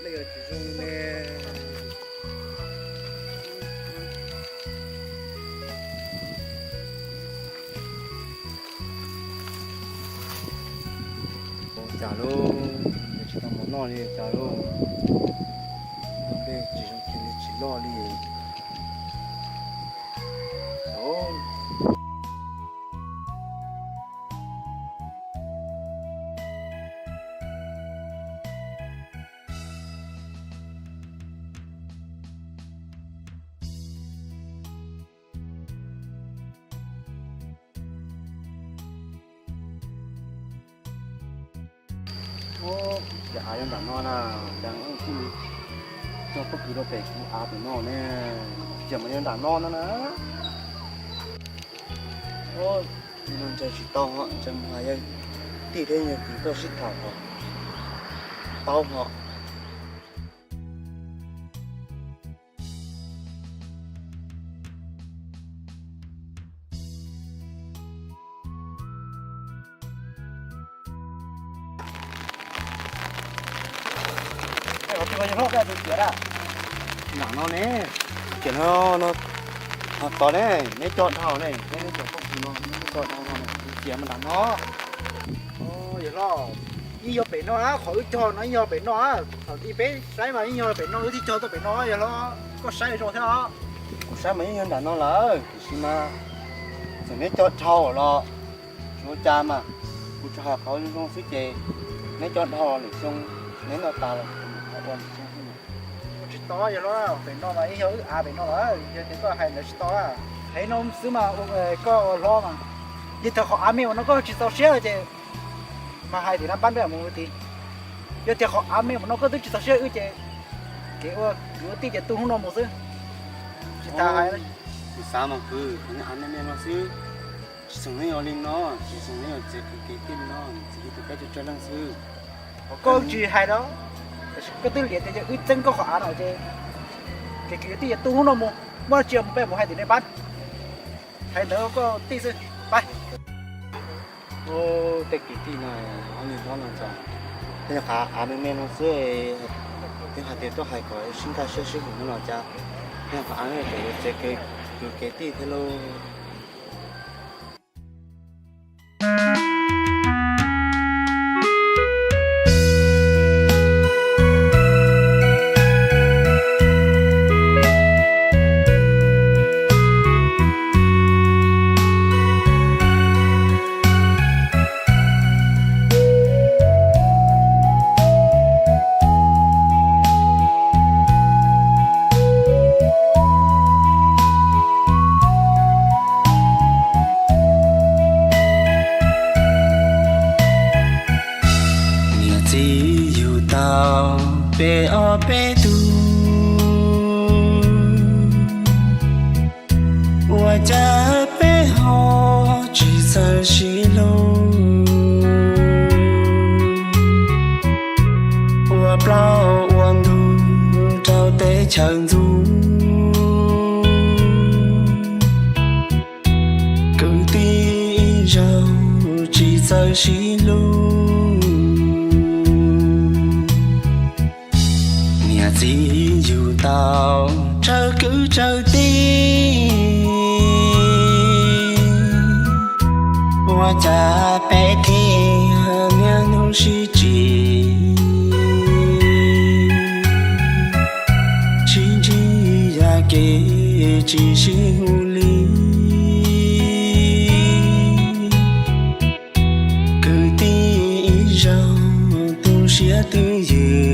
lấy cái chỉ dùng nè chả luôn chỉ tao món ngon đi chả luôn đây chỉ dùng chỉ lo đi đó ô dạ em đã no là đang ăn cú cho có cú đâu về cú à bị no nè giờ mà em đã no nữa nè ô nên chơi chỉ tao họ chân hai em tí đây nhiều tí tôi xích thảo họ tao họ Bây giờ nó ra từ kia ra. nó nè kiểu nó to này nếu chọn thảo này nếu chọn không thì nó chọn thảo này kia mà đánh nó Giờ nó đi vô bể nó á, khỏi cho nó vô bể nó á. Thằng đi bể sai mà đi vô bể nó thì cho tao bể nó giờ nó có sai rồi thế hả? sao mấy nhân đánh nó lỡ thì mà rồi nếu chọn thảo nó nó cha màกูจะหาเขาต้องซื้อเจในจอดทอหรือช่วงในเราตาเราวัน Chỉ to giờ nó bể nó mà hiểu à bể nó á, giờ thì có hay là chỉ to á. Thấy nó xứ mà có lo mà. Giờ thằng họ ăn miếng nó có chỉ to xíu chứ. Mà hay thì nó bán được một tí. Giờ thì họ ăn miếng nó có tới chỉ to xíu chứ. Kiểu cứ tí giờ tôi không nói một xíu. Chỉ ta hay đấy. thì sao mà cứ những anh em nó xứ sừng này ở lên nó sừng này ở cái tim nó chỉ từ cái cho năng sư Có chuyện hay đó. Cái tư liệu thì giờ chân có khóa nào chứ. Cái kiểu tí giờ tôi không nói một. Mà chiều một bé một hai thì nó bán. Hay nữa có tí xíu. Bye. ô cái tí này anh nhìn nó là sao thế là cả anh em nó xứ cái hạt tiền tôi hay có sinh ra sơ sơ của nó là cha thế là anh ấy cái tí thế luôn bé ở bé tu, tôi cha bé họ chỉ sợ xí lô, tôi bao uốn thu trao té chẳng du, cứ tí rau chỉ sợ xí lô. Chỉ dù tao chờ cứ chờ tin hoa cha bé thì nghe nông sĩ chỉ ra kể chỉ sĩ hữu lý cứ tí rau tu sẽ tư dự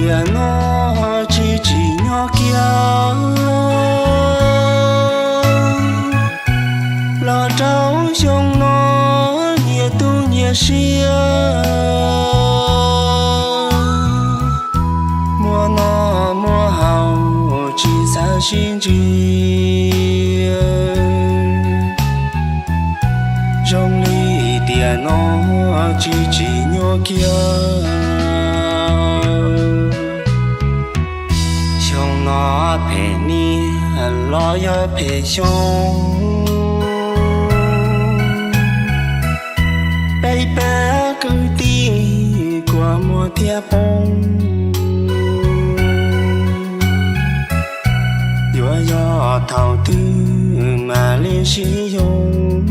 tiền nó chỉ nhỏ kia lo trâu trong nó nhiều tu nhiều xia mua nó mua hậu chỉ xa xin chi trong ly tiền nó chỉ nhỏ kia nó phải ni lo yo phải xong thiệp bông Yua yo thảo tư mà lên sử dụng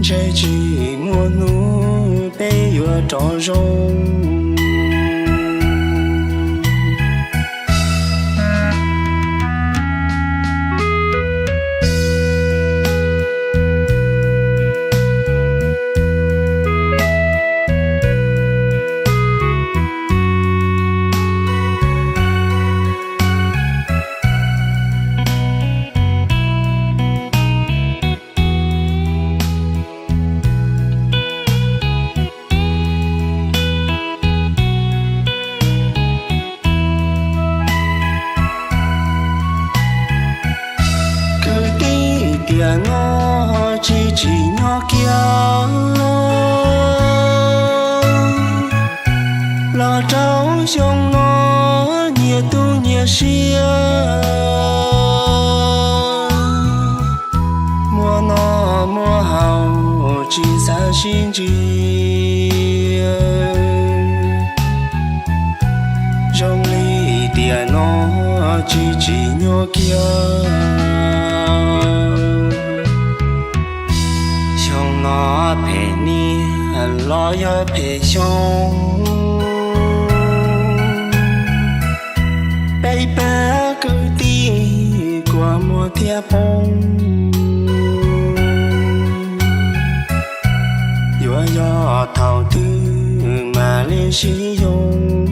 Trái chỉ mua nụ bê yua trò rông tia ngó chỉ nhỏ kia lo trâu trong nó nhẹ tu nhẹ xia mua nó mua hậu chỉ xa xin chi trong ly tia nó chỉ nhỏ kia nó phê ni lo yo phê xong baby cứ đi qua mùa thiệp bông yo yo thảo tư mà lên sử dụng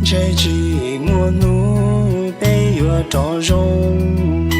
trái chỉ mua nụ bê yo trò rông